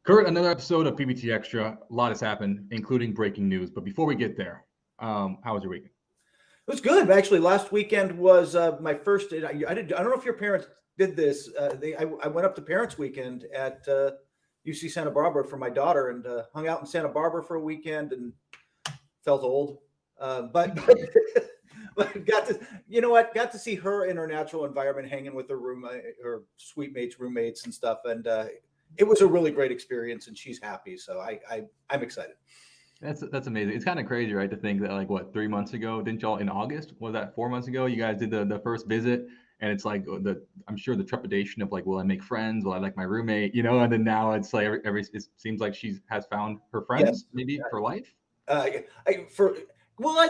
Kurt, another episode of PBT Extra. A lot has happened, including breaking news. But before we get there, how was your weekend? It was good. Actually, last weekend was my first. I don't know if your parents did this. I went up to Parents Weekend at UC Santa Barbara for my daughter and hung out in Santa Barbara for a weekend and felt old. But got to see her in her natural environment, hanging with her suite mates, roommates, and stuff. And it was a really great experience, and she's happy. So I'm excited. That's amazing. It's kind of crazy, right? To think that 3 months ago, didn't y'all in August? Was that 4 months ago? You guys did the first visit, and it's like I'm sure the trepidation of will I make friends? Will I like my roommate? And then now it's like it seems like she has found her friends maybe for life. I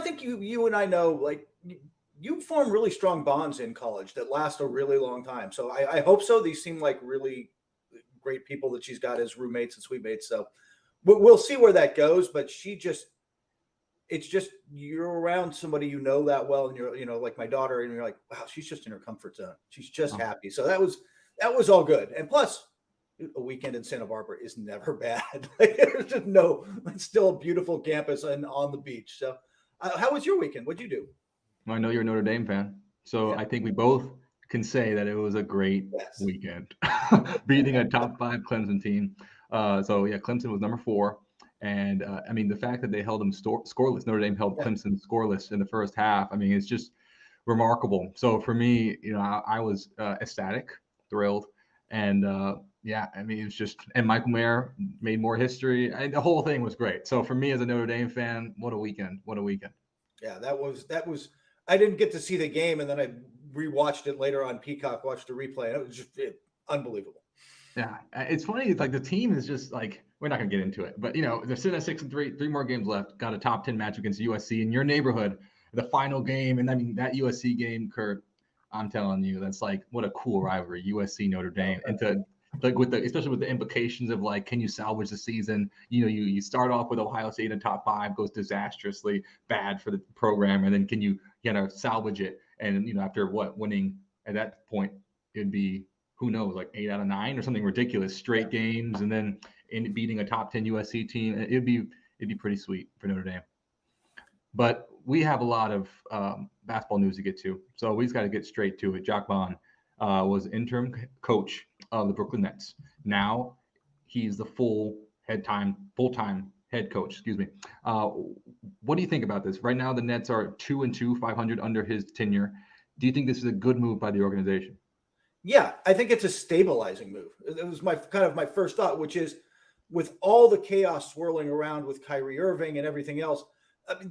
think you and I know you form really strong bonds in college that last a really long time. So I hope so. These seem like really great people that she's got as roommates and suite mates. So we'll see where that goes. But it's just you're around somebody that well, and you're like my daughter, and you're like, wow, she's just in her comfort zone. She's just happy. So that was all good. And plus, a weekend in Santa Barbara is never bad. It's still a beautiful campus and on the beach. So how was your weekend? What'd you do? Well, I know you're a Notre Dame fan, so I think we both can say that it was a great weekend, beating a top 5 Clemson team. Clemson was number 4. And the fact that they held them scoreless, Notre Dame held Clemson scoreless in the first half. It's just remarkable. So for me, I was ecstatic, thrilled. And it's just, and Michael Mayer made more history. The whole thing was great. So for me as a Notre Dame fan, what a weekend. Yeah, that was, I didn't get to see the game. And then I rewatched it later on Peacock, watched the replay. And it was just unbelievable. Yeah. It's funny. It's the team is just we're not going to get into it, but they're sitting at 6-3, 3 more games left, got a top 10 match against USC in your neighborhood, the final game. And that USC game, Kurt, I'm telling you, that's what a cool rivalry, USC Notre Dame. And to especially with the implications of can you salvage the season? You start off with Ohio State in top 5, goes disastrously bad for the program. And then can you salvage it? And, after winning at that point, it'd be, who knows, 8 out of 9 or something ridiculous, straight games, and then in beating a top 10 USC team. It'd be pretty sweet for Notre Dame. But we have a lot of basketball news to get to, so we just got to get straight to it. Jacque Vaughn was interim coach of the Brooklyn Nets. Now he's the full-time head coach. Excuse me. What do you think about this? Right now, the Nets are 2-2, 500 under his tenure. Do you think this is a good move by the organization? Yeah, I think it's a stabilizing move. It was my first thought, which is with all the chaos swirling around with Kyrie Irving and everything else,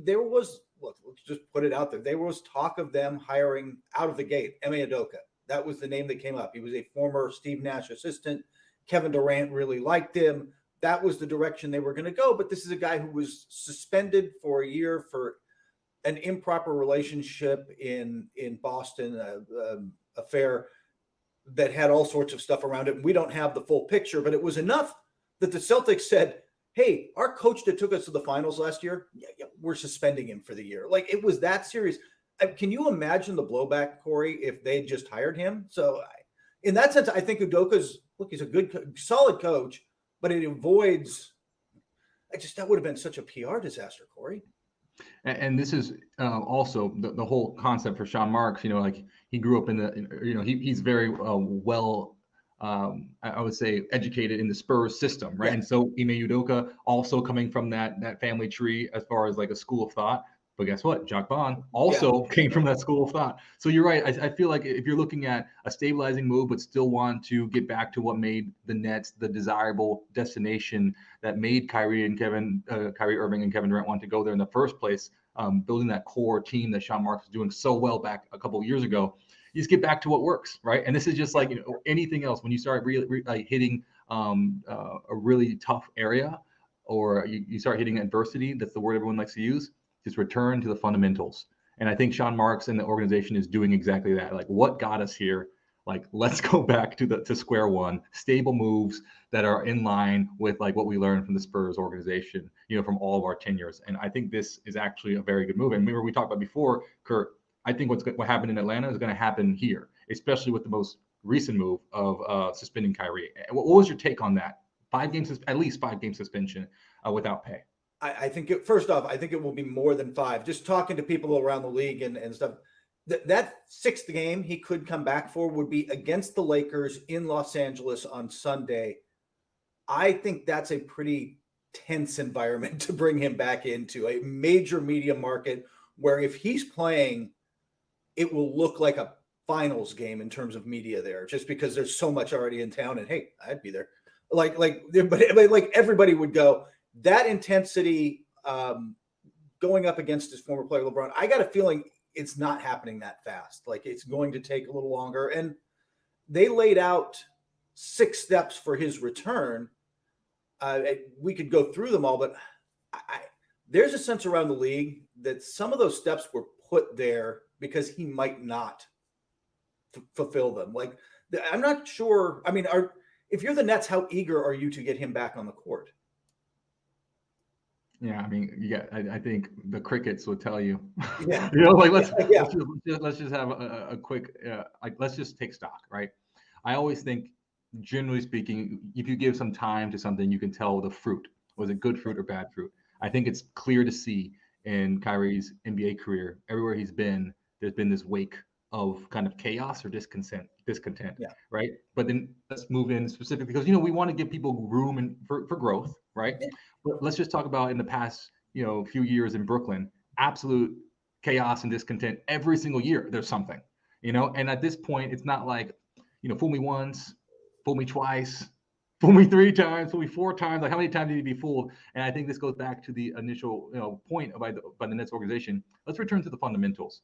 there was, let's just put it out there. There was talk of them hiring out of the gate, Ime Udoka. That was the name that came up. He was a former Steve Nash assistant. Kevin Durant really liked him. That was the direction they were going to go. But this is a guy who was suspended for a year for an improper relationship in Boston, affair that had all sorts of stuff around it. And we don't have the full picture, but it was enough that the Celtics said, hey, our coach that took us to the finals last year, we're suspending him for the year. It was that serious. Can you imagine the blowback, Corey, if they just hired him? So in that sense, I think Udoka's, he's a good, solid coach, but it avoids, that would have been such a PR disaster, Corey. And this is also the whole concept for Sean Marks. He grew up he's very well, I would say, educated in the Spurs system, right? Yeah. And so Ime Udoka also coming from that family tree as far as a school of thought. But guess what? Jacque Vaughn also came from that school of thought. So you're right. I feel like if you're looking at a stabilizing move, but still want to get back to what made the Nets the desirable destination that made Kyrie Irving and Kevin Durant want to go there in the first place, building that core team that Sean Marks was doing so well back a couple of years ago, you just get back to what works, right? And this is just anything else. When you start hitting a really tough area, or you start hitting adversity, that's the word everyone likes to use, just return to the fundamentals. And I think Sean Marks and the organization is doing exactly that. What got us here? Let's go back to square one. Stable moves that are in line with what we learned from the Spurs organization, from all of our tenures. And I think this is actually a very good move. And remember, we talked about before, Kurt, I think what happened in Atlanta is going to happen here, especially with the most recent move of suspending Kyrie. What was your take on that at least 5-game suspension without pay. I think first off, I think it will be more than 5. Just talking to people around the league and stuff, that 6th game he could come back for would be against the Lakers in Los Angeles on Sunday. I think that's a pretty tense environment to bring him back into, a major media market where if he's playing, it will look like a finals game in terms of media there, just because there's so much already in town. And hey, I'd be there. But like everybody would go. That intensity going up against his former player LeBron, I got a feeling it's not happening that fast. Like it's going to take a little longer. And they laid out 6 steps for his return. We could go through them all, but there's a sense around the league that some of those steps were put there because he might not fulfill them. Like, I'm not sure. I mean, if you're the Nets, how eager are you to get him back on the court? Yeah, I mean, I think the crickets would tell you. Yeah. Like let's just have a quick let's just take stock, right? I always think, generally speaking, if you give some time to something, you can tell the fruit. Was it good fruit or bad fruit? I think it's clear to see in Kyrie's NBA career, everywhere he's been, there's been this wake of kind of chaos or discontent, right? But then let's move in specifically because we want to give people room and for growth, right? Yeah. But let's just talk about in the past few years in Brooklyn, absolute chaos and discontent every single year. There's something, and at this point, it's not like fool me once, fool me twice, fool me 3 times, fool me 4 times. Like, how many times did he be fooled? And I think this goes back to the initial point by the Nets organization. Let's return to the fundamentals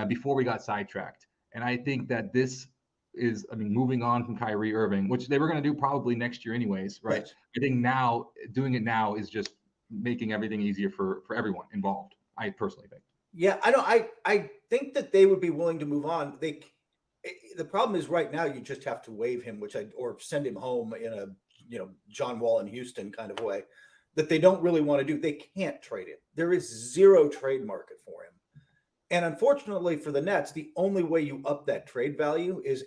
before we got sidetracked. And I think that this is, moving on from Kyrie Irving, which they were going to do probably next year anyways, right? Yes. I think now doing it now is just making everything easier for everyone involved. I personally think. Yeah, I think that they would be willing to move on. The problem is right now you just have to waive him, or send him home in a John Wall in Houston kind of way that they don't really want to do. They can't trade him. There is zero trade market for him. And unfortunately for the Nets, the only way you up that trade value is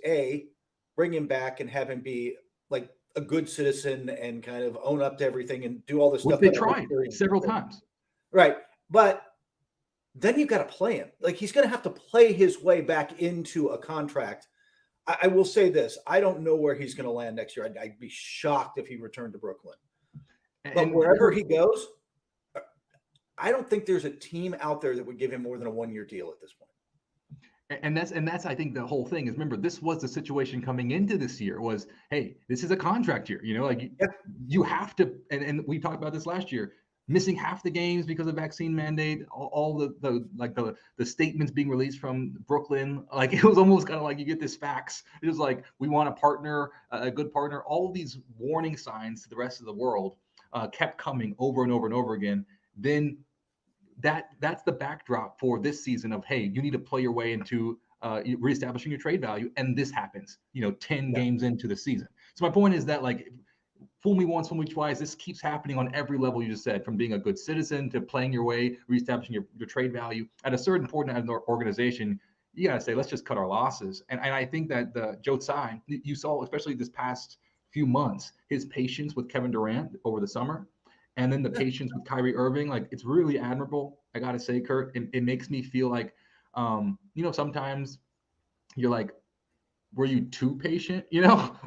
bring him back and have him be like a good citizen and kind of own up to everything and do all this stuff. They tried several times. Right. But then you got to play him. Like, he's going to have to play his way back into a contract. I will say this. I don't know where he's going to land next year. I'd be shocked if he returned to Brooklyn. But wherever he goes, I don't think there's a team out there that would give him more than a 1-year deal at this point. And that's I think the whole thing is, remember, this was the situation coming into this year was, hey, this is a contract year, you have to, and we talked about this last year, missing half the games because of vaccine mandate, all the statements being released from Brooklyn. Like, it was almost kind of like you get this fax. It was like, we want a partner, a good partner. All of these warning signs to the rest of the world kept coming over and over and over again. Then that's the backdrop for this season of, hey, you need to play your way into reestablishing your trade value. And this happens, 10 games into the season. So my point is that, like, fool me once, fool me twice. This keeps happening on every level you just said, from being a good citizen to playing your way, reestablishing your trade value. At a certain point in an organization, you got to say, let's just cut our losses. And I think that the Joe Tsai, you saw, especially this past few months, his patience with Kevin Durant over the summer, and then the patience with Kyrie Irving, like, it's really admirable. I got to say, Kurt, it makes me feel like, sometimes you're like, were you too patient?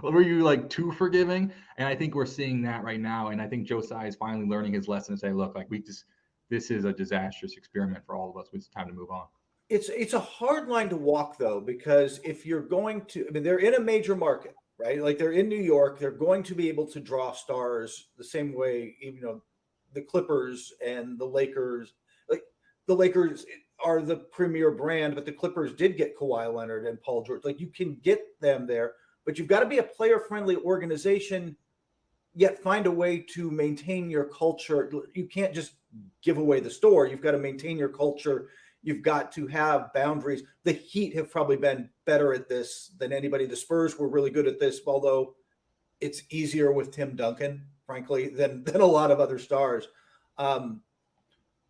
Were you like too forgiving? And I think we're seeing that right now. And I think Joe Tsai is finally learning his lesson and say, look, like, this is a disastrous experiment for all of us. It's time to move on. It's a hard line to walk, though, because if you're going to, they're in a major market, right? Like, they're in New York. They're going to be able to draw stars the same way, the Clippers and the Lakers. Like, the Lakers are the premier brand, but the Clippers did get Kawhi Leonard and Paul George. Like, you can get them there, but you've got to be a player-friendly organization, yet find a way to maintain your culture. You can't just give away the store. You've got to maintain your culture. You've got to have boundaries. The Heat have probably been better at this than anybody. The Spurs were really good at this, although it's easier with Tim Duncan, frankly, than a lot of other stars.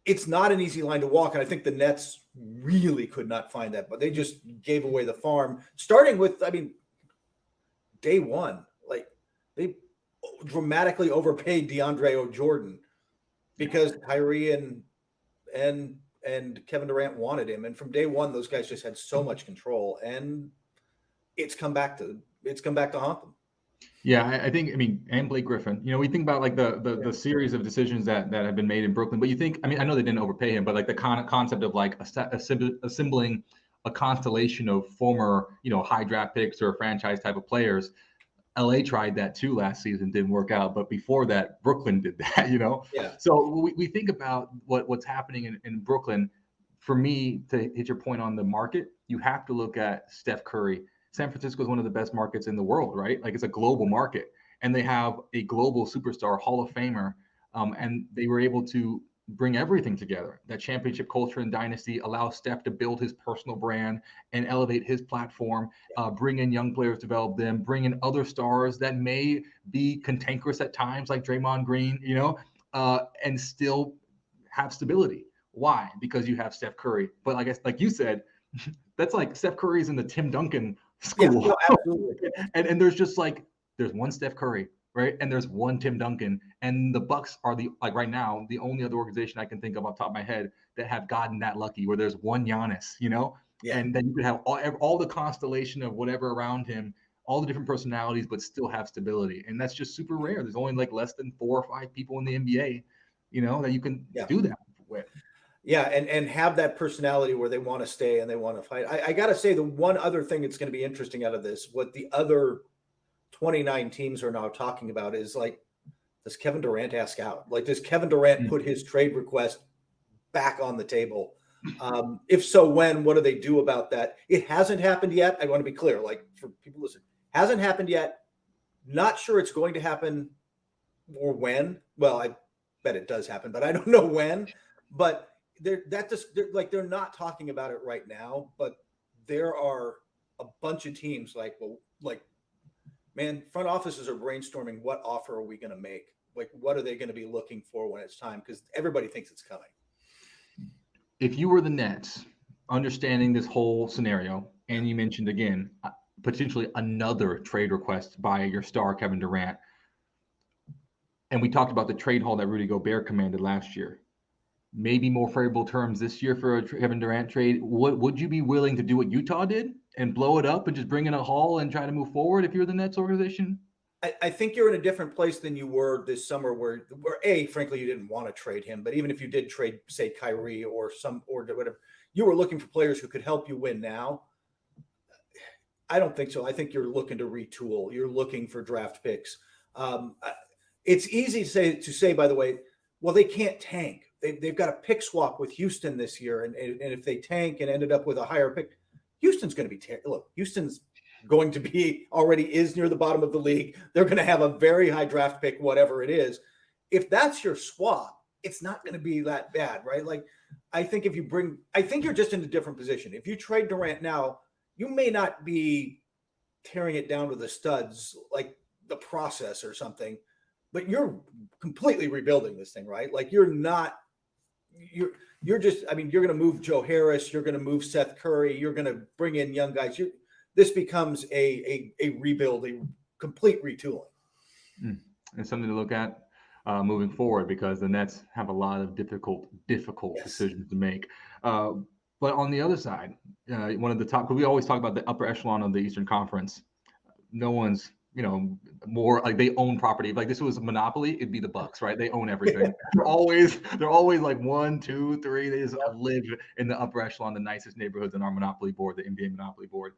It's not an easy line to walk, and I think the Nets really could not find that, but they just gave away the farm, starting with, day one. Like, they dramatically overpaid DeAndre Jordan because Kyrie and Kevin Durant wanted him. And from day one, those guys just had so much control, and it's come back to haunt them. Yeah, I think, I mean, and Blake Griffin, we think about like the series of decisions that have been made in Brooklyn, but you think, I mean, I know they didn't overpay him, but like the concept of like assembling a constellation of former, high draft picks or franchise type of players. LA tried that too last season, didn't work out. But before that, Brooklyn did that, Yeah. So we think about what's happening in Brooklyn. For me, to hit your point on the market, you have to look at Steph Curry. San Francisco is one of the best markets in the world, right? Like it's a global market, and they have a global superstar, Hall of Famer, and they were able to bring everything together. That championship culture and dynasty allows Steph to build his personal brand and elevate his platform, bring in young players, develop them, bring in other stars that may be cantankerous at times, like Draymond Green, and still have stability. Why? Because you have Steph Curry. But I guess, like you said, that's like Steph Curry's in the Tim Duncan school. Yeah, no, absolutely. and there's just like, there's one Steph Curry, right? And there's one Tim Duncan. And the Bucks are right now, the only other organization I can think of off the top of my head that have gotten that lucky, where there's one Giannis, Yeah. And then you could have all the constellation of whatever around him, all the different personalities, but still have stability. And that's just super rare. There's only like less than 4 or 5 people in the NBA, that you can do that with. Yeah, and have that personality where they want to stay and they want to fight. I got to say, the one other thing that's going to be interesting out of this, what the other 29 teams are now talking about, is like, does Kevin Durant ask out? Like, does Kevin Durant put his trade request back on the table? If so, when? What do they do about that? It hasn't happened yet. I want to be clear, like, for people listening, hasn't happened yet. Not sure it's going to happen or when. Well, I bet it does happen, but I don't know when. But they're they're not talking about it right now. But there are a bunch of teams man, front offices are brainstorming, what offer are we going to make? Like, what are they going to be looking for when it's time? Because everybody thinks it's coming. If you were the Nets, understanding this whole scenario, and you mentioned again, potentially another trade request by your star, Kevin Durant, and we talked about the trade haul that Rudy Gobert commanded last year, maybe more favorable terms this year for a Kevin Durant trade. Would you be willing to do what Utah did and blow it up and just bring in a haul and try to move forward if you're the Nets organization? I think you're in a different place than you were this summer, where frankly, you didn't want to trade him. But even if you did trade, say, Kyrie or whatever, you were looking for players who could help you win now. I don't think so. I think you're looking to retool. You're looking for draft picks. It's easy to say, by the way, well, they can't tank. They've got a pick swap with Houston this year. And if they tank and ended up with a higher pick, Houston's going to be look, Houston's going to be already is near the bottom of the league. They're going to have a very high draft pick, whatever it is. If that's your swap, it's not going to be that bad, right? Like, I think you're just in a different position. If you trade Durant now, you may not be tearing it down to the studs, like the process or something, but you're completely rebuilding this thing, right? Like, you're just, I mean, you're going to move Joe Harris. You're going to move Seth Curry. You're going to bring in young guys. This becomes a rebuild, a complete retooling. And something to look at moving forward, because the Nets have a lot of difficult decisions to make. But on the other side, one of the top, because we always talk about the upper echelon of the Eastern Conference. No one's, more like they own property. Like, this was a monopoly, it'd be the Bucks, right? They own everything. They're always like 1, 2, 3. They just live in the upper echelon, the nicest neighborhoods on our monopoly board, the NBA monopoly board.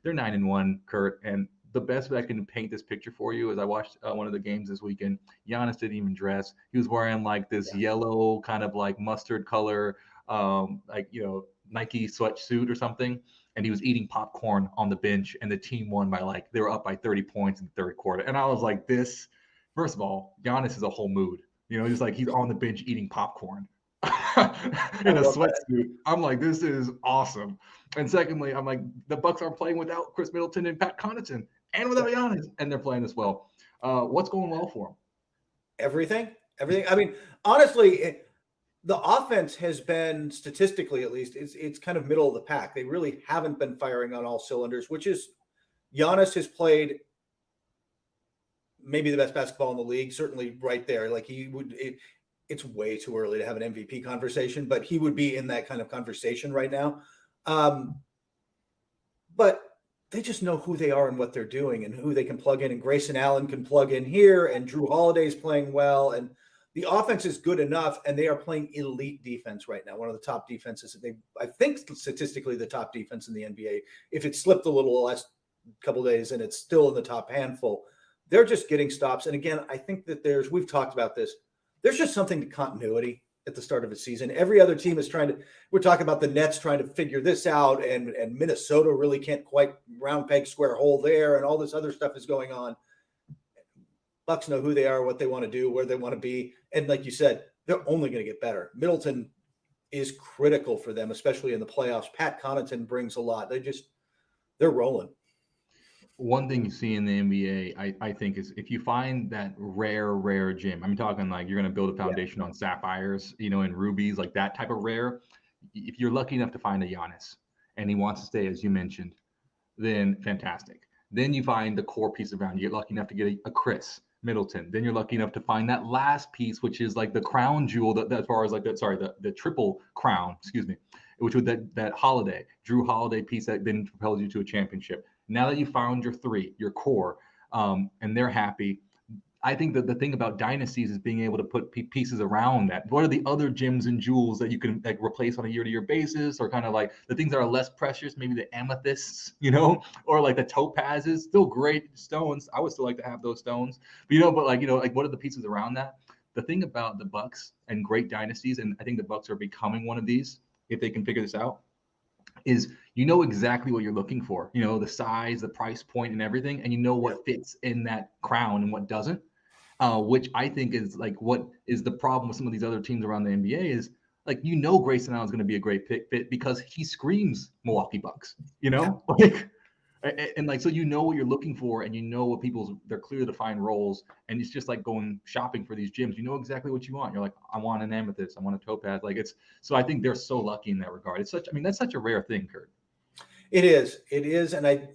They're 9-1, Kurt. And the best way I can paint this picture for you is I watched one of the games this weekend. Giannis didn't even dress. He was wearing like this yellow kind of like mustard color, Nike sweatsuit or something. And he was eating popcorn on the bench, and the team won by they were up by 30 points in the third quarter. And I was like, first of all, Giannis is a whole mood. Just like he's on the bench eating popcorn in a sweatsuit. I'm like, this is awesome. And secondly, I'm like, the Bucks are playing without Chris Middleton and Pat Connaughton and without Giannis, and they're playing this well. What's going well for them? Everything. I mean, honestly, the offense has been, statistically at least, it's kind of middle of the pack. They really haven't been firing on all cylinders, which is, Giannis has played maybe the best basketball in the league, certainly right there. Like he would, it's way too early to have an MVP conversation, but he would be in that kind of conversation right now. But they just know who they are and what they're doing and who they can plug in. And Grayson Allen can plug in here, and Drew Holiday's playing well. And the offense is good enough, and they are playing elite defense right now. One of the top defenses. I think statistically the top defense in the NBA. If it slipped a little the last couple of days and it's still in the top handful, they're just getting stops. And again, I think that we've talked about this. There's just something to continuity at the start of a season. Every other team is we're talking about the Nets trying to figure this out, and Minnesota really can't quite round peg square hole there, and all this other stuff is going on. Bucks know who they are, what they want to do, where they want to be. And like you said, they're only going to get better. Middleton is critical for them, especially in the playoffs. Pat Connaughton brings a lot. They're rolling. One thing you see in the NBA, I think, is if you find that rare gem, I'm talking like you're going to build a foundation on sapphires, and rubies, like that type of rare. If you're lucky enough to find a Giannis and he wants to stay, as you mentioned, then fantastic. Then you find the core piece around. You get lucky enough to get a Chris Middleton. Then you're lucky enough to find that last piece, which is like the crown jewel, that as far as like the triple crown, which was that Holiday, Drew Holiday piece that then propels you to a championship. Now that you found your three, your core, and they're happy, I think that the thing about dynasties is being able to put pieces around that. What are the other gems and jewels that you can like replace on a year-to-year basis, or kind of like the things that are less precious, maybe the amethysts, or like the topazes, still great stones. I would still like to have those stones, but like what are the pieces around that? The thing about the Bucks and great dynasties, and I think the Bucks are becoming one of these if they can figure this out, is exactly what you're looking for, the size, the price point, and everything, and what fits in that crown and what doesn't, which I think is like what is the problem with some of these other teams around the NBA is like, Grayson Allen is going to be a great fit because he screams Milwaukee Bucks, like, and like, so what you're looking for, and what they're clear defined roles, and it's just like going shopping for these gyms. Exactly what you want. You're like, I want an amethyst, I want a topaz. Like so I think they're so lucky in that regard. That's such a rare thing, Kurt. It is, and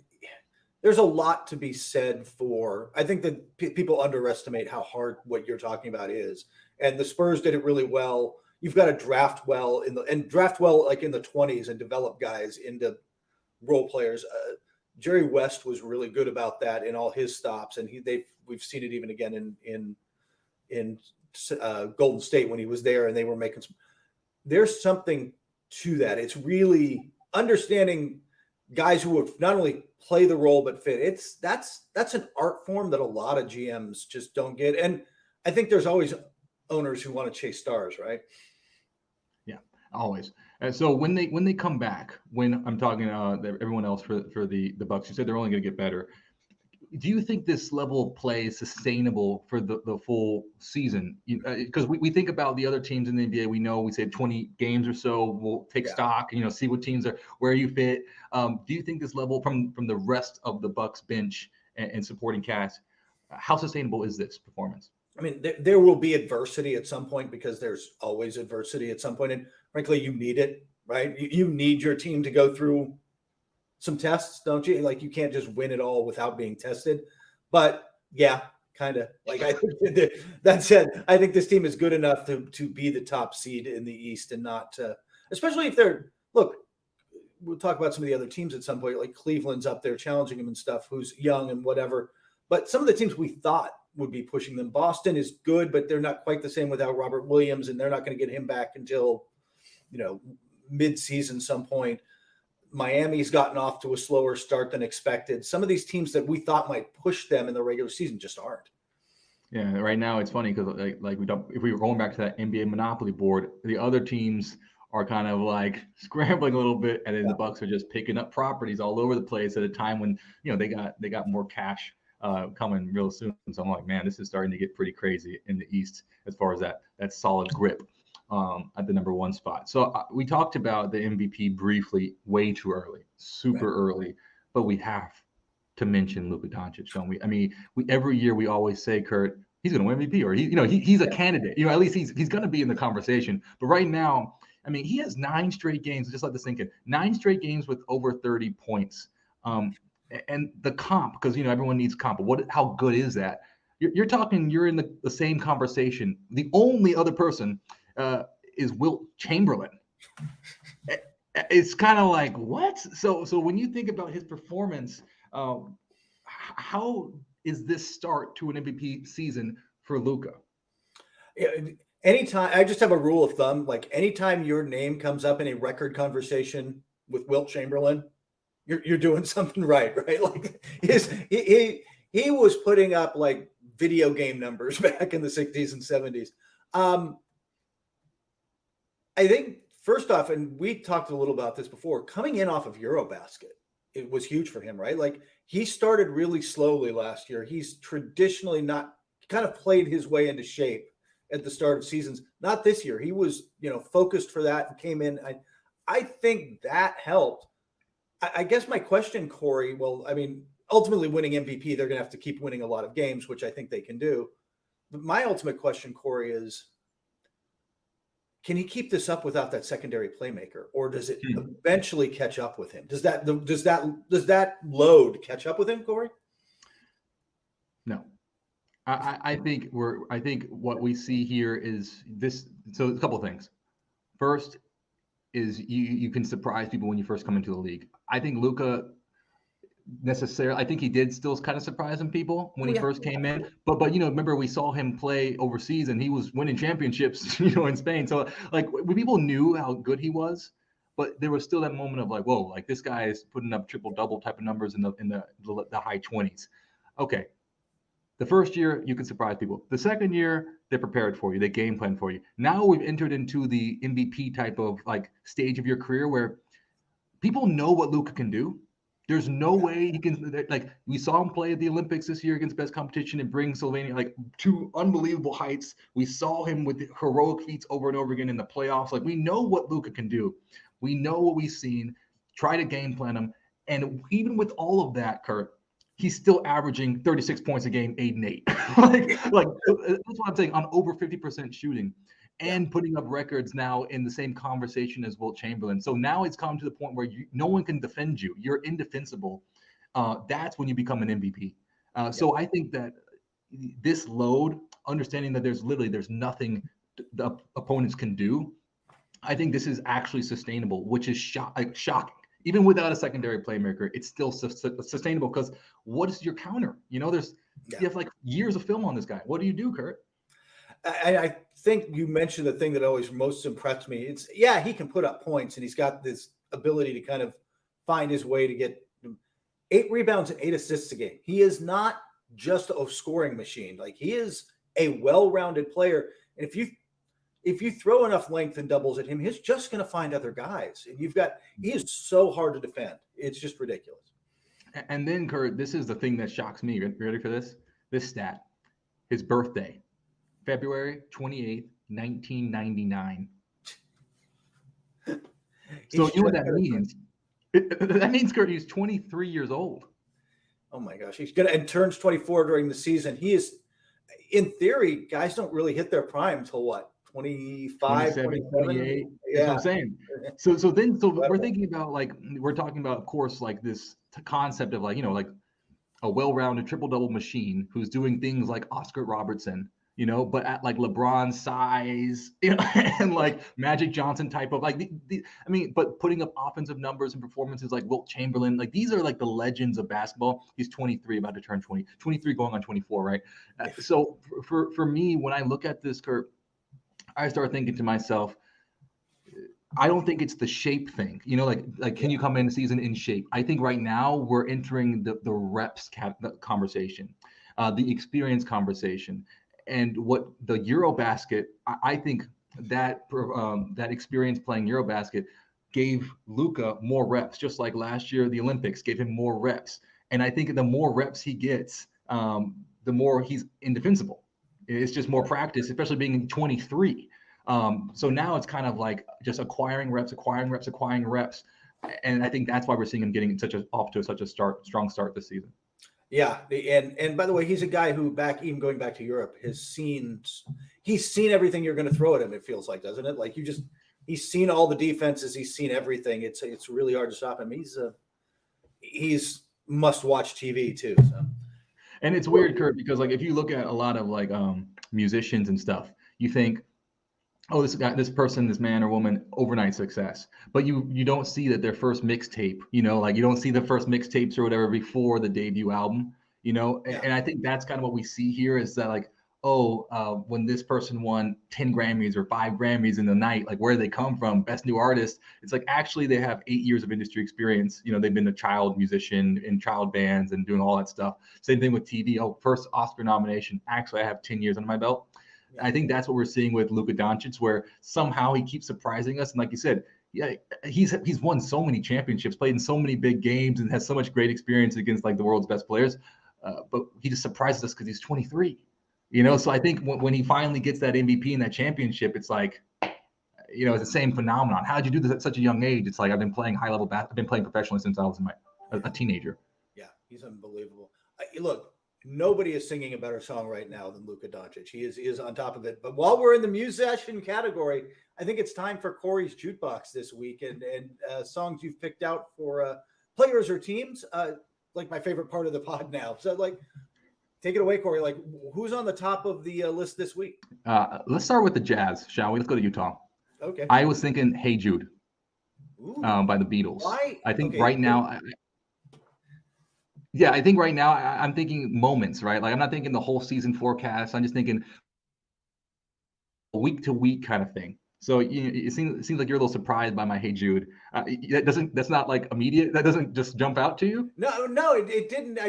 there's a lot to be said for. I think that people underestimate how hard what you're talking about is, and the Spurs did it really well. You've got to draft well like in the 20s and develop guys into role players. Jerry West was really good about that in all his stops, and we've seen it even again in Golden State when he was there, and they were making there's something to that. It's really understanding guys who would not only play the role but fit. That's an art form that a lot of GMs just don't get, and I think there's always owners who want to chase stars, right? Yeah, always. And so when they come back, when I'm talking everyone else for the Bucks, you said they're only going to get better. Do you think this level of play is sustainable for the full season? Because we think about the other teams in the NBA. We say 20 games or so. We'll take stock, see what teams are, where you fit. Do you think this level from the rest of the Bucks bench and supporting cast, how sustainable is this performance? I mean, there will be adversity at some point because there's always adversity at some point. And frankly, you need it, right? You need your team to go through some tests, don't you? Like, you can't just win it all without being tested. But yeah, kind of. Like, I think that said, I think this team is good enough to be the top seed in the East and not especially if we'll talk about some of the other teams at some point, like Cleveland's up there challenging them and stuff, who's young and whatever. But some of the teams we thought would be pushing them. Boston is good, but they're not quite the same without Robert Williams, and they're not going to get him back until, mid-season some point. Miami's gotten off to a slower start than expected. Some of these teams that we thought might push them in the regular season just aren't. Yeah, right now it's funny because like if we were going back to that NBA Monopoly board, the other teams are kind of like scrambling a little bit, and then the Bucks are just picking up properties all over the place at a time when they got more cash coming real soon. So I'm like, man, this is starting to get pretty crazy in the East as far as that solid grip at the number one spot. So we talked about the MVP briefly, way too early, super early, but we have to mention Luka Doncic, don't we? I mean, every year we always say, Kurt, he's going to win MVP, or he's a candidate. At least he's going to be in the conversation. But right now, I mean, he has 9 straight games, just like this thinking, 9 straight games with over 30 points. And the comp, because everyone needs comp. How good is that? you're talking. You're in the same conversation. The only other person is Wilt Chamberlain. It's kind of like what? So when you think about his performance, how is this start to an MVP season for Luka? Anytime, I just have a rule of thumb, like anytime your name comes up in a record conversation with Wilt Chamberlain, you're doing something right? Like he was putting up like video game numbers back in the 60s and 70s. I think first off, and we talked a little about this before, coming in off of Eurobasket, it was huge for him, right? Like he started really slowly last year. He's traditionally not kind of played his way into shape at the start of seasons. Not this year. He was, focused for that and came in. I think that helped. I guess my question, Corey, well, I mean, ultimately winning MVP, they're going to have to keep winning a lot of games, which I think they can do. But my ultimate question, Corey, is can he keep this up without that secondary playmaker, or does it eventually catch up with him? Does that load catch up with him, Corey? No. I think what we see here is this. So a couple of things. First is you can surprise people when you first come into the league. I think Luka I think he did still kind of surprise some people when he first came in. But remember we saw him play overseas and he was winning championships, in Spain. So like people knew how good he was, but there was still that moment of like, whoa, like this guy is putting up triple-double type of numbers in the high 20s. Okay. The first year, you can surprise people. The second year, they're prepared for you. They game plan for you. Now we've entered into the MVP type of like stage of your career where people know what Luka can do. There's no way he can, like we saw him play at the Olympics this year against best competition and bring Slovenia like to unbelievable heights. We saw him with heroic feats over and over again in the playoffs. Like we know what Luka can do. We know what we've seen. Try to game plan him. And even with all of that, Kurt, he's still averaging 36 points a game, 8 and 8. like that's what I'm saying, on over 50% shooting and putting up records now in the same conversation as Wilt Chamberlain. So now it's come to the point where no one can defend you. You're indefensible. That's when you become an MVP. So I think that this load, understanding that there's nothing the opponents can do, I think this is actually sustainable, which is shocking. Even without a secondary playmaker, it's still sustainable because what is your counter? You have like years of film on this guy. What do you do, Kurt? I think you mentioned the thing that always most impressed me. It's he can put up points and he's got this ability to kind of find his way to get 8 rebounds and 8 assists a game. He is not just a scoring machine. Like he is a well-rounded player. And if you throw enough length and doubles at him, he's just going to find other guys. And he is so hard to defend. It's just ridiculous. And then, Kurt, this is the thing that shocks me. You ready for this? This stat. His birthday, February 28th, 1999. So you know what that means? That means, Kurt, he's 23 years old. Oh, my gosh. And turns 24 during the season. He is, in theory, guys don't really hit their prime until what? 25, 27, 28. That's what I'm saying. So we're thinking about we're talking about, of course, like this concept of like a well-rounded triple-double machine who's doing things like Oscar Robertson, but at like LeBron's size, and like Magic Johnson type of but putting up offensive numbers and performances like Wilt Chamberlain, like these are like the legends of basketball. He's 23, about to turn 23 going on 24, right? So for me, when I look at this, Kurt, I start thinking to myself, I don't think it's the shape thing, can you come in the season in shape? I think right now we're entering the reps conversation, the experience conversation, and what the Eurobasket. I think that experience playing Eurobasket gave Luka more reps, just like last year the Olympics gave him more reps. And I think the more reps he gets, the more he's indefensible. It's just more practice, especially being 23. So now it's kind of like just acquiring reps. And I think that's why we're seeing him getting off to such a strong start this season. Yeah. And by the way, he's a guy who even going back to Europe, he's seen everything you're going to throw at him. It feels like, doesn't it? Like he's seen all the defenses. He's seen everything. It's really hard to stop him. He's must watch TV too. So. And it's weird, Kurt, because like if you look at a lot of like musicians and stuff, you think, oh, this guy, this person, this man or woman, overnight success. But you don't see that their first mixtape, like you don't see the first mixtapes or whatever before the debut album, and I think that's kind of what we see here is that like, oh, when this person won 10 Grammys or 5 Grammys in the night, like where do they come from? Best new artist. It's like actually they have 8 years of industry experience. They've been a child musician in child bands and doing all that stuff. Same thing with TV. Oh, first Oscar nomination. Actually, I have 10 years under my belt. I think that's what we're seeing with Luka Doncic, where somehow he keeps surprising us. And like you said, yeah, he's won so many championships, played in so many big games, and has so much great experience against like the world's best players. But he just surprises us because he's 23. So I think when he finally gets that MVP and that championship, it's like, it's the same phenomenon. How did you do this at such a young age? It's like I've been playing high level I've been playing professionally since I was a teenager. Yeah, he's unbelievable. Look. Nobody is singing a better song right now than Luka Doncic. He is on top of it. But while we're in the musician category, I think it's time for Corey's Jukebox this week and songs you've picked out for players or teams. Like my favorite part of the pod now. So like, take it away, Corey. Like, who's on the top of the list this week? Let's start with the Jazz, shall we? Let's go to Utah. Okay. I was thinking "Hey Jude" by the Beatles. Why? I think right now. I think right now I'm thinking moments, right? Like I'm not thinking the whole season forecast. I'm just thinking week to week kind of thing. So it seems like you're a little surprised by my "Hey Jude." That's not like immediate. That doesn't just jump out to you. No, it didn't.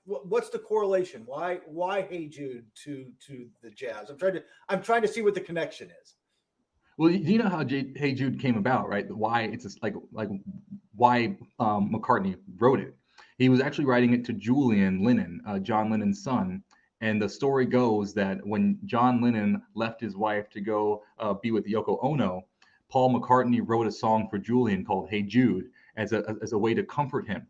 What's the correlation? Why "Hey Jude" to the Jazz? I'm trying to see what the connection is. Well, you know how "Hey Jude" came about, right? Why it's just like why McCartney wrote it. He was actually writing it to Julian Lennon, John Lennon's son. And the story goes that when John Lennon left his wife to go be with Yoko Ono, Paul McCartney wrote a song for Julian called "Hey Jude" as a way to comfort him.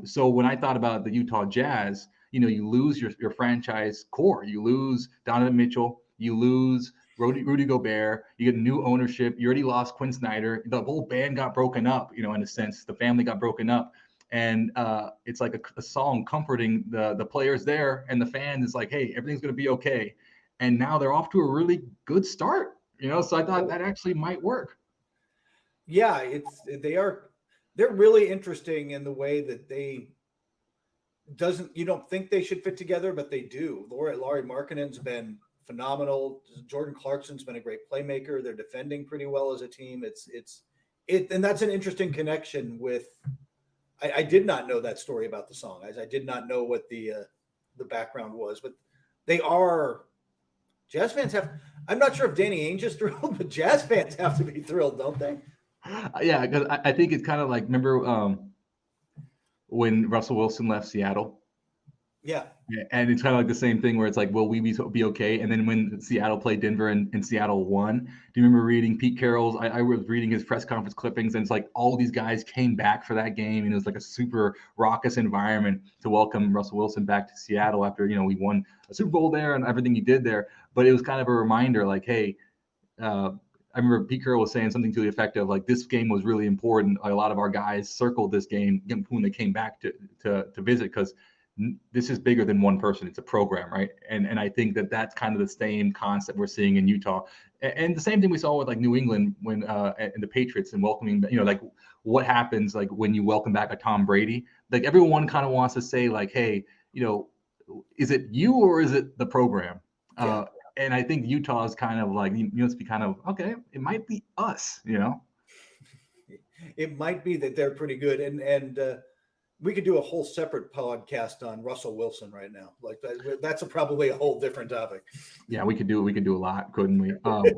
So when I thought about the Utah Jazz, you lose your franchise core. You lose Donovan Mitchell. You lose Rudy Gobert. You get new ownership. You already lost Quinn Snyder. The whole band got broken up, in a sense. The family got broken up. And it's like a song comforting the players there and the fans. It's like, hey, everything's going to be okay. And now they're off to a really good start, so I thought that actually might work. Yeah, they're really interesting in the way that you don't think they should fit together, but they do. Lauri Markkanen's been phenomenal. Jordan Clarkson's been a great playmaker. They're defending pretty well as a team. And that's an interesting connection with. I did not know that story about the song. I did not know what the background was, but they are Jazz fans have. I'm not sure if Danny Ainge is thrilled, but Jazz fans have to be thrilled, don't they? Yeah, because I think it's kind of like remember when Russell Wilson left Seattle. Yeah. And it's kind of like the same thing where it's like, will we be okay? And then when Seattle played Denver and Seattle won, do you remember reading Pete Carroll's? I was reading his press conference clippings, and it's like all these guys came back for that game, and it was like a super raucous environment to welcome Russell Wilson back to Seattle after we won a Super Bowl there and everything he did there. But it was kind of a reminder, like, hey, I remember Pete Carroll was saying something to the effect of like, this game was really important. A lot of our guys circled this game when they came back to visit because this is bigger than one person. It's a program, right? And I think that's kind of the same concept we're seeing in Utah, and the same thing we saw with like New England when and the Patriots and welcoming, like what happens like when you welcome back a Tom Brady. Like everyone kind of wants to say like, hey, is it you or is it the program? Yeah. And I think Utah is kind of like let's be kind of okay. It might be us, It might be that they're pretty good, and we could do a whole separate podcast on Russell Wilson right now. Like that's probably a whole different topic. Yeah, we could do a lot, couldn't we?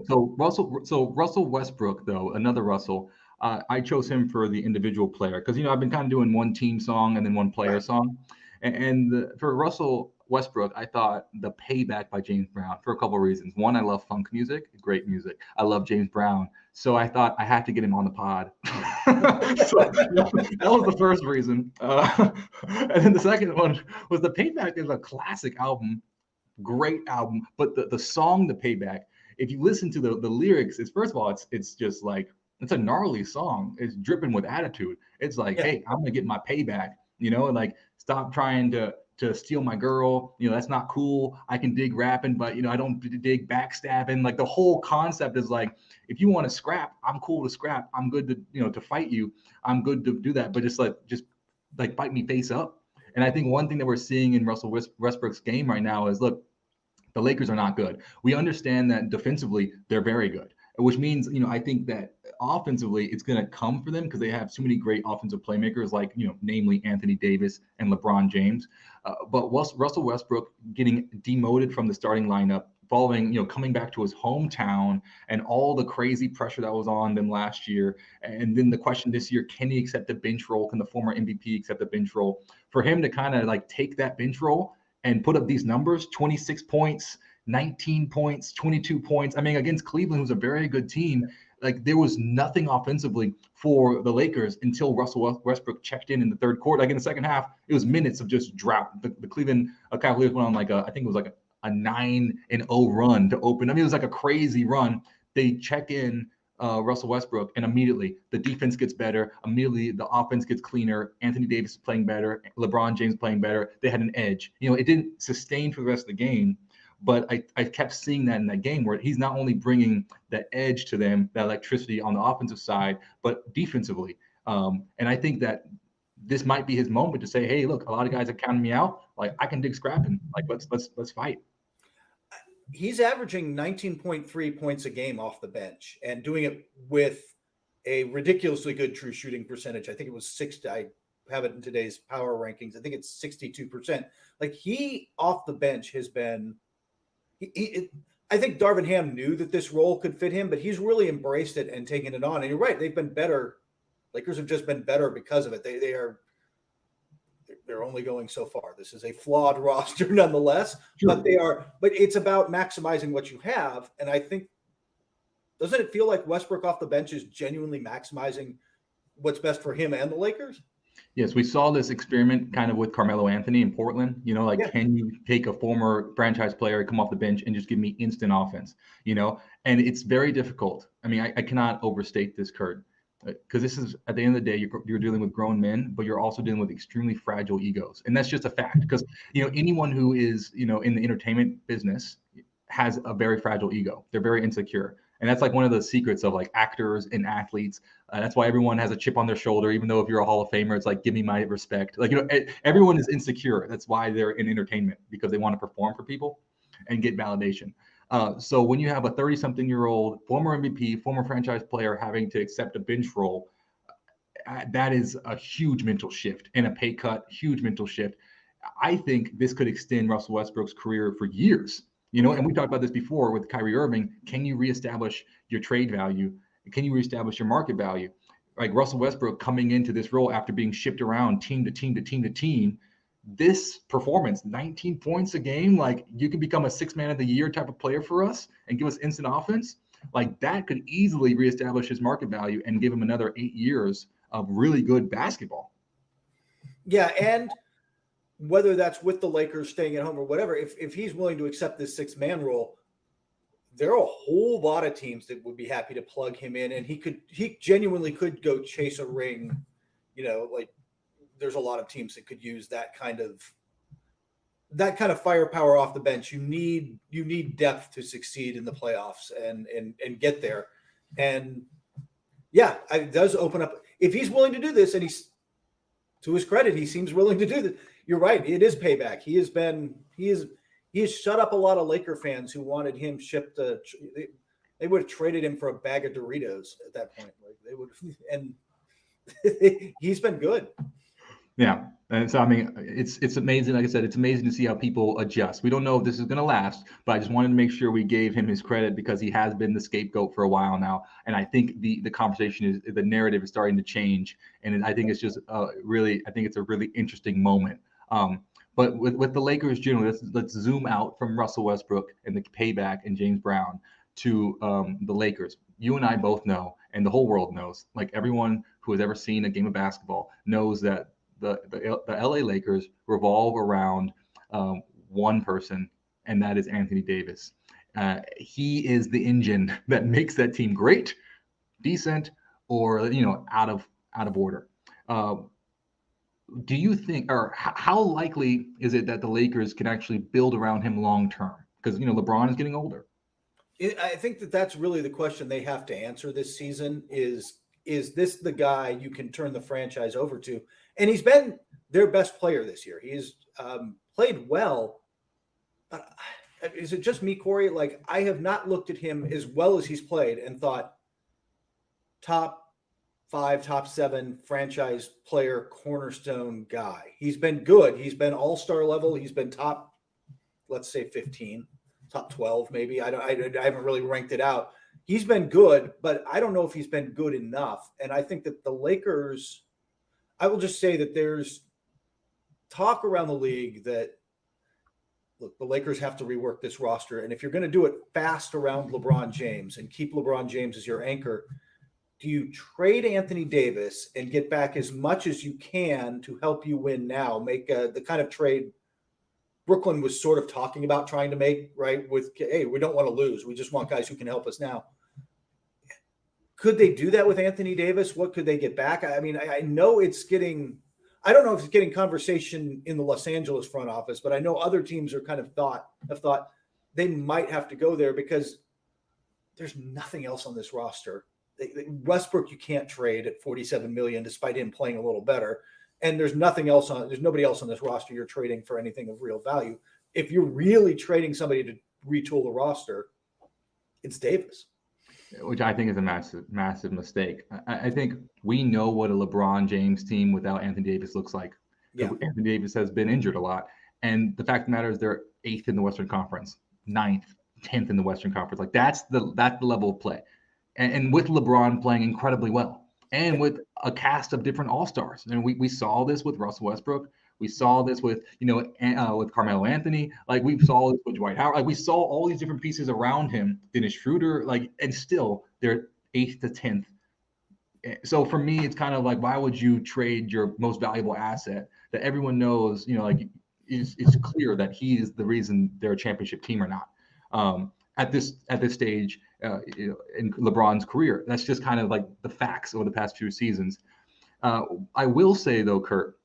So Russell Westbrook, though, another Russell. I chose him for the individual player because I've been kind of doing one team song and then one player song, and for Russell Westbrook, I thought The Payback by James Brown for a couple of reasons. One, I love funk music, great music. I love James Brown. So I thought I had to get him on the pod. So that was the first reason. And then the second one was The Payback is a classic album, great album. But the song, The Payback, if you listen to the lyrics, first of all, it's just like, it's a gnarly song. It's dripping with attitude. It's like, hey, I'm going to get my payback. and like stop trying to steal my girl. That's not cool. I can dig rapping, but I don't dig backstabbing. Like the whole concept is like, if you want to scrap, I'm cool to scrap. I'm good to to fight you. I'm good to do that, but just fight me face up. And I think one thing that we're seeing in Russell Westbrook's game right now is, look, the Lakers are not good. We understand that defensively they're very good, which means, I think that offensively it's going to come for them because they have too many great offensive playmakers, like, namely Anthony Davis and LeBron James. But Russell Westbrook getting demoted from the starting lineup following, coming back to his hometown and all the crazy pressure that was on them last year. And then the question this year, can he accept a bench role? Can the former MVP accept a bench role? For him to kind of like take that bench role and put up these numbers, 26 points, 19 points, 22 points. I mean, against Cleveland, who's a very good team, like there was nothing offensively for the Lakers until Russell Westbrook checked in the third quarter. Like in the second half, it was minutes of just drought. The Cleveland Cavaliers went on I think it was like a 9-0 run to open. I mean, it was like a crazy run. They check in Russell Westbrook, and immediately the defense gets better. Immediately the offense gets cleaner. Anthony Davis is playing better. LeBron James playing better. They had an edge. It didn't sustain for the rest of the game, but I kept seeing that in that game where he's not only bringing that edge to them, that electricity on the offensive side, but defensively. And I think that this might be his moment to say, hey, look, a lot of guys are counting me out. Like I can dig scrapping. Like let's fight. He's averaging 19.3 points a game off the bench and doing it with a ridiculously good true shooting percentage. I think it was 60. I have it in today's power rankings. I think it's 62%. Like he off the bench has been, I think Darvin Ham knew that this role could fit him, but he's really embraced it and taken it on. And you're right. They've been better. Lakers have just been better because of it. They're only going so far. This is a flawed roster nonetheless, sure. But it's about maximizing what you have. And I think, doesn't it feel like Westbrook off the bench is genuinely maximizing what's best for him and the Lakers? Yes, we saw this experiment kind of with Carmelo Anthony in Portland. Can you take a former franchise player, come off the bench and just give me instant offense? And it's very difficult. I mean, I cannot overstate this, Kurt. Because this is, at the end of the day, you're dealing with grown men, but you're also dealing with extremely fragile egos. And that's just a fact. Because, anyone who is, in the entertainment business has a very fragile ego. They're very insecure. And that's like one of the secrets of like actors and athletes. That's why everyone has a chip on their shoulder, even though if you're a Hall of Famer, it's like, give me my respect. Like, everyone is insecure. That's why they're in entertainment, because they want to perform for people and get validation. So when you have a 30-something-year-old former MVP, former franchise player having to accept a bench role, that is a huge mental shift and a pay cut, huge mental shift. I think this could extend Russell Westbrook's career for years. And we talked about this before with Kyrie Irving. Can you reestablish your trade value? Can you reestablish your market value? Like Russell Westbrook coming into this role after being shipped around team to team to team to team. This performance, 19 points a game, like you could become a 6 man of the year type of player for us and give us instant offense. Like that could easily reestablish his market value and give him another 8 years of really good basketball. Yeah. And whether that's with the Lakers staying at home or whatever, if he's willing to accept this 6-man role, there are a whole lot of teams that would be happy to plug him in. And he genuinely could go chase a ring, like, there's a lot of teams that could use that kind of firepower off the bench. You need depth to succeed in the playoffs and get there. And yeah, it does open up. If he's willing to do this, and he's, to his credit, he seems willing to do this. You're right. It is payback. He has shut up a lot of Laker fans who wanted him shipped. They would have traded him for a bag of Doritos at that point. Like they would, and he's been good. Yeah. And so, I mean, it's amazing. Like I said, it's amazing to see how people adjust. We don't know if this is going to last, but I just wanted to make sure we gave him his credit because he has been the scapegoat for a while now. And I think the conversation the narrative is starting to change. And I think it's just I think it's a really interesting moment. But with the Lakers generally, let's zoom out from Russell Westbrook and the payback and James Brown to the Lakers. You and I both know, and the whole world knows, like everyone who has ever seen a game of basketball knows that the LA Lakers revolve around one person, and that is Anthony Davis. He is the engine that makes that team great, decent, or out of order. do you think, or how likely is it that the Lakers can actually build around him long term? Because LeBron is getting older. I think that's really the question they have to answer this season is this the guy you can turn the franchise over to? And he's been their best player this year. He's played well. But is it just me, Corey? Like, I have not looked at him as well as he's played and thought top 5, top 7 franchise player, cornerstone guy. He's been good. He's been all-star level. He's been top, let's say 15, top 12 maybe. I haven't really ranked it out. He's been good, but I don't know if he's been good enough. And I think that the Lakers, I will just say that there's talk around the league that, look, the Lakers have to rework this roster. And if you're going to do it fast around LeBron James and keep LeBron James as your anchor, do you trade Anthony Davis and get back as much as you can to help you win now? Make the kind of trade Brooklyn was sort of talking about trying to make, right? With, hey, we don't want to lose. We just want guys who can help us now. Could they do that with Anthony Davis? What could they get back? I mean, I know it's getting – I don't know if it's getting conversation in the Los Angeles front office, but I know other teams are kind of have thought they might have to go there because there's nothing else on this roster. Westbrook you can't trade at $47 million despite him playing a little better, and there's nobody else on this roster you're trading for anything of real value. If you're really trading somebody to retool the roster, it's Davis. Which I think is a massive mistake. I think we know what a LeBron James team without Anthony Davis looks like. Yeah. Anthony Davis has been injured a lot. And the fact of the matter is they're 8th in the Western Conference, 9th, 10th in the Western Conference. Like that's the level of play. And with LeBron playing incredibly well and with a cast of different all-stars. And we saw this with Russell Westbrook. We saw this with, with Carmelo Anthony. Like we saw this with Dwight Howard. Like we saw all these different pieces around him. Dennis Schroeder, and still they're 8th to 10th. So for me, it's kind of like, why would you trade your most valuable asset that everyone knows, it's clear that he is the reason they're a championship team or not. At this stage in LeBron's career, that's just kind of like the facts over the past few seasons. I will say though, Kurt,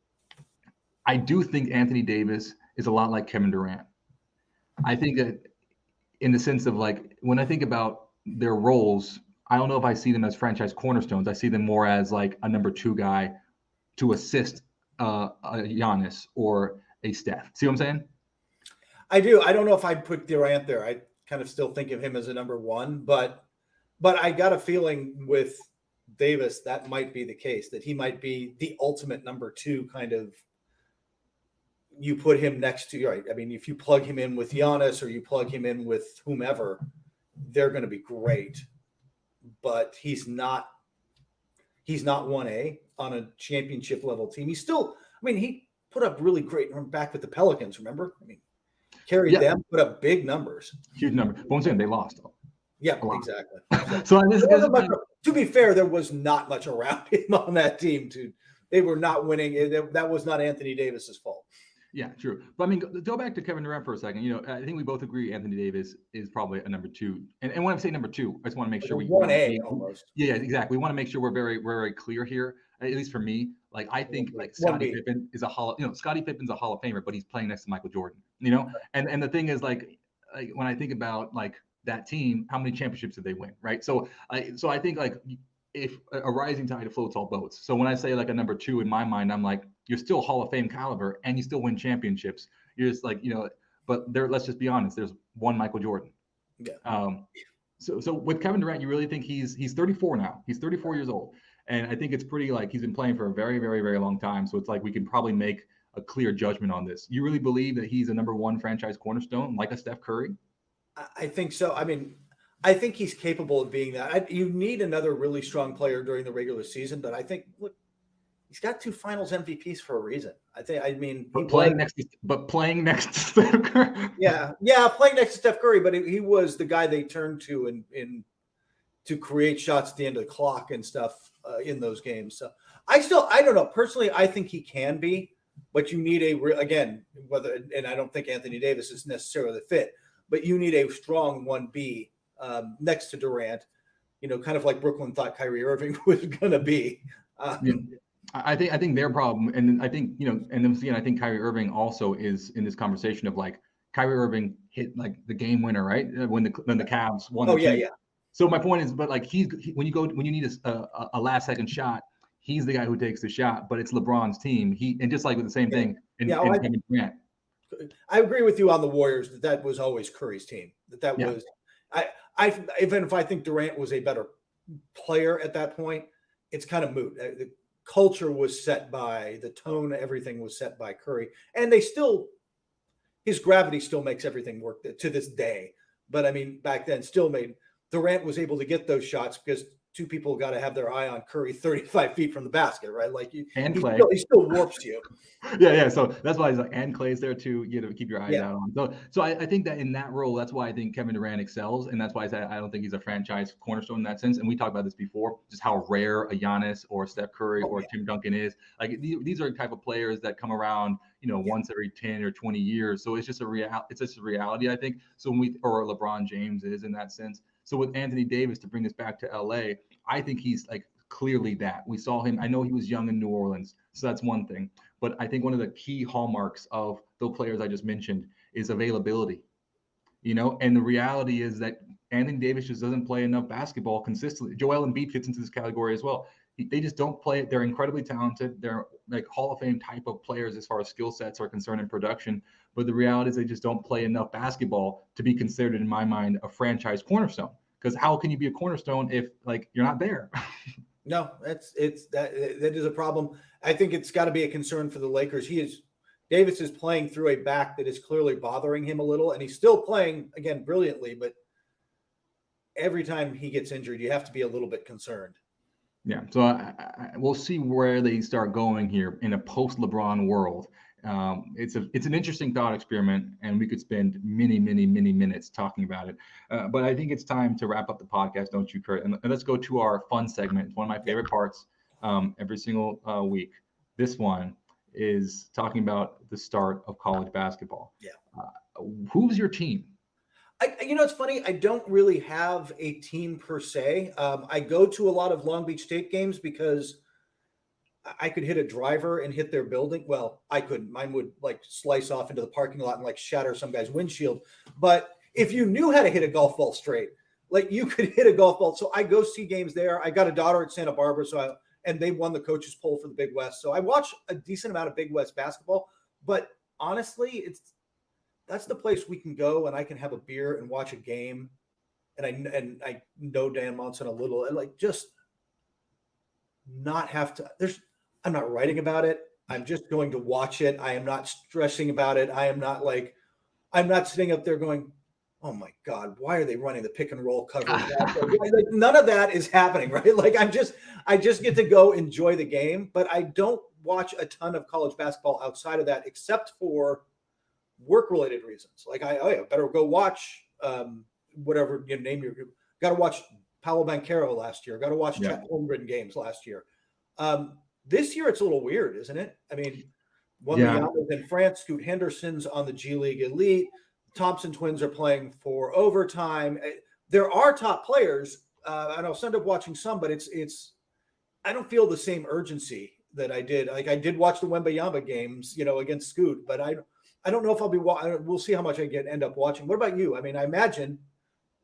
I do think Anthony Davis is a lot like Kevin Durant. I think that in the sense of like, when I think about their roles, I don't know if I see them as franchise cornerstones. I see them more as like a number 2 guy to assist a Giannis or a Steph. See what I'm saying? I do. I don't know if I'd put Durant there. I kind of still think of him as a number 1, but I got a feeling with Davis that might be the case, that he might be the ultimate number 2 kind of. You put him next to, right? I mean, if you plug him in with Giannis or you plug him in with whomever, they're going to be great. But he's not 1A on a championship level team. He's still, I mean, he put up really great back with the Pelicans, remember? I mean, carried them, put up big numbers. Huge number. But I'm saying they lost. Yeah, exactly. So to be fair, there was not much around him on that team. They were not winning. That was not Anthony Davis's fault. Yeah, true. But I mean, go back to Kevin Durant for a second. I think we both agree Anthony Davis is probably a number 2. And when I say number 2, I just want to make sure we 1A almost. Yeah, exactly. We want to make sure we're very, very clear here. At least for me, like I think like Scottie Pippen is Scottie Pippen's a Hall of Famer, but he's playing next to Michael Jordan. And the thing is like when I think about like that team, how many championships did they win, right? So I think like if a rising tide floats all boats. So when I say like a number 2 in my mind, I'm like, you're still Hall of Fame caliber and you still win championships. You're just like, but let's just be honest. There's one Michael Jordan. Yeah. So with Kevin Durant, you really think he's 34 now. He's 34 years old. And I think it's pretty like he's been playing for a very, very, very long time. So it's like we can probably make a clear judgment on this. You really believe that he's a number 1 franchise cornerstone like a Steph Curry? I think so. I mean, I think he's capable of being that. You need another really strong player during the regular season, but I think, look, he's got 2 Finals MVPs for a reason. Playing next to Steph Curry. Yeah, playing next to Steph Curry, but he was the guy they turned to in to create shots at the end of the clock and stuff in those games. So I don't know. Personally, I think he can be, but you need and I don't think Anthony Davis is necessarily the fit, but you need a strong 1B next to Durant, kind of like Brooklyn thought Kyrie Irving was going to be. I think their problem, and I think, and then again, I think Kyrie Irving also is in this conversation of like Kyrie Irving hit like the game winner, right? When the Cavs won Oh the yeah, champ. yeah. So my point is, but like when you need a last second shot, he's the guy who takes the shot. But it's LeBron's team. And just like with the same Yeah. thing in Oh, Kevin Durant. I agree with you on the Warriors that was always Curry's team. That Yeah. was even if I think Durant was a better player at that point, it's kind of moot. The culture was set by the tone, everything was set by Curry, and his gravity still makes everything work to this day. But I mean, back then, still made Durant was able to get those shots because two people got to have their eye on Curry 35 feet from the basket, right? Like and Clay. He still warps you. Yeah. So that's why he's like, and Clay's there too. You know, keep your eyes Yeah. out on. So I think that in that role, that's why I think Kevin Durant excels, and that's why I said I don't think he's a franchise cornerstone in that sense. And we talked about this before, just how rare a Giannis or Steph Curry or Tim Duncan is. Like these are the type of players that come around, once every 10 or 20 years. So it's just a reality, I think. So or LeBron James is in that sense. So with Anthony Davis, to bring this back to LA, I think he's like clearly that. We saw him. I know he was young in New Orleans, so that's one thing. But I think one of the key hallmarks of the players I just mentioned is availability. And the reality is that Anthony Davis just doesn't play enough basketball consistently. Joel Embiid fits into this category as well. They just don't play it. They're incredibly talented. They're like Hall of Fame type of players as far as skill sets are concerned in production. But the reality is they just don't play enough basketball to be considered, in my mind, a franchise cornerstone. Because how can you be a cornerstone if like you're not there? No, that is a problem. I think it's got to be a concern for the Lakers. Davis is playing through a back that is clearly bothering him a little, and he's still playing again brilliantly, but every time he gets injured, you have to be a little bit concerned. Yeah, so we'll see where they start going here in a post-LeBron world. It's an interesting thought experiment, and we could spend many minutes talking about it. But I think it's time to wrap up the podcast, don't you, Kurt? And let's go to our fun segment. It's one of my favorite parts every single week. This one is talking about the start of college basketball. Yeah. Who's your team? It's funny. I don't really have a team per se. I go to a lot of Long Beach State games because I could hit a driver and hit their building. Well, I couldn't. Mine would like slice off into the parking lot and like shatter some guy's windshield. But if you knew how to hit a golf ball straight, like you could hit a golf ball. So I go see games there. I got a daughter at Santa Barbara, and they won the coaches poll for the Big West. So I watch a decent amount of Big West basketball. But honestly, that's the place we can go and I can have a beer and watch a game. And I know Dan Monson a little, and like just not have to. I'm not writing about it. I'm just going to watch it. I am not stressing about it. I'm not sitting up there going, oh my God, why are they running the pick and roll cover? Like, none of that is happening, right? Like I just get to go enjoy the game, but I don't watch a ton of college basketball outside of that, except for work-related reasons. Like I better go watch whatever you name your group. Got to watch Paolo Banchero last year. Got to watch Chet Holmgren games last year. This year it's a little weird, isn't it? I mean, Wembanyama's in France. Scoot Henderson's on the G League Elite. Thompson twins are playing for overtime. There are top players, and I'll end up watching some, but it's. I don't feel the same urgency that I did. Like I did watch the Wembanyama games, against Scoot, but I don't know if I'll be. We'll see how much I end up watching. What about you? I mean, I imagine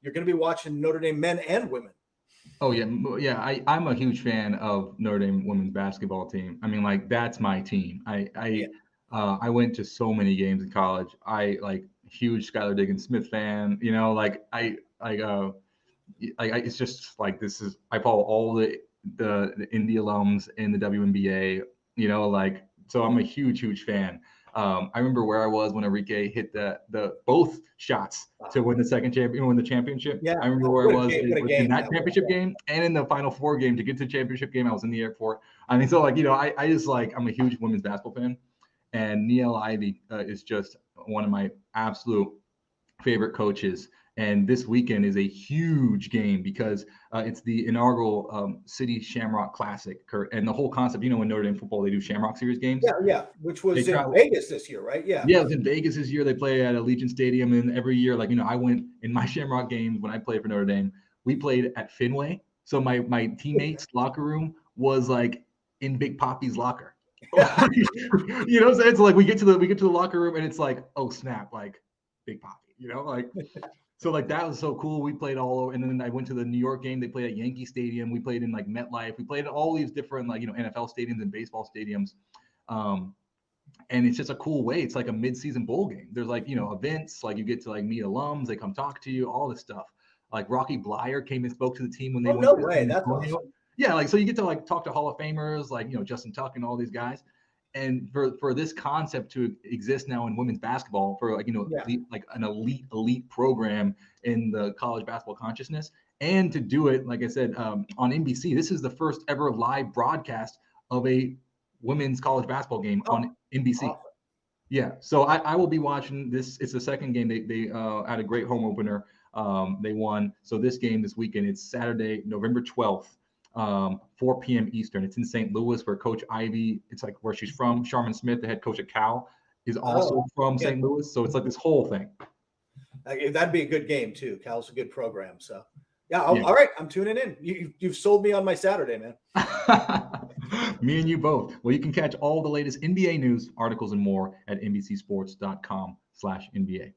you're going to be watching Notre Dame men and women. Oh yeah. I'm a huge fan of Notre Dame women's basketball team. I mean, like that's my team. I went to so many games in college. I like huge Skylar Diggins Smith fan. It's just like this is. I follow all the Indy alums in the WNBA. So I'm a huge fan. I remember where I was when Enrique hit the both shots to win the win the championship. Yeah, I remember where I was in that that championship game and in the Final Four game to get to the championship game. I was in the airport. I mean, so I just I'm a huge women's basketball fan, and Niele Ivey is just one of my absolute favorite coaches. And this weekend is a huge game because it's the inaugural City Shamrock Classic, Kurt. And the whole concept, in Notre Dame football, they do Shamrock Series games. Yeah, which was in Vegas this year, right? Yeah, it was in Vegas this year. They play at Allegiant Stadium, and every year, I went in my Shamrock games when I played for Notre Dame. We played at Fenway, so my teammates' locker room was like in Big Poppy's locker. You know, so it's like we get to the locker room and it's like, oh snap, like Big Poppy, you know, like so like that was so cool. We played all over, and then I went to the New York game. They played at Yankee Stadium. We played in like MetLife. We played at all these different like, you know, NFL stadiums and baseball stadiums. And it's just a cool way. It's like a mid-season bowl game. There's like, you know, events, like you get to like meet alums, they come talk to you, all this stuff. Like Rocky Blyer came and spoke to the team when they went no to way. San That's Antonio. awesome. Yeah, like so you get to like talk to Hall of Famers, like, you know, Justin Tuck and all these guys. And for this concept to exist now in women's basketball, for like, you know, like an elite program in the college basketball consciousness, and to do it, like I said, on NBC, this is the first ever live broadcast of a women's college basketball game on NBC. Awesome. Yeah, so I will be watching this. It's the second game. They had a great home opener. They won. So this game this weekend, it's Saturday, November 12th, 4 p.m. Eastern. It's in St. Louis, where Coach Ivy, it's like where she's from. Sharman Smith, the head coach at Cal, is also from St. Louis. So it's like this whole thing. That'd be a good game too. Cal's a good program. So yeah. All right, I'm tuning in. You've sold me on my Saturday, man. Me and you both. Well, you can catch all the latest NBA news, articles, and more at NBCsports.com/NBA.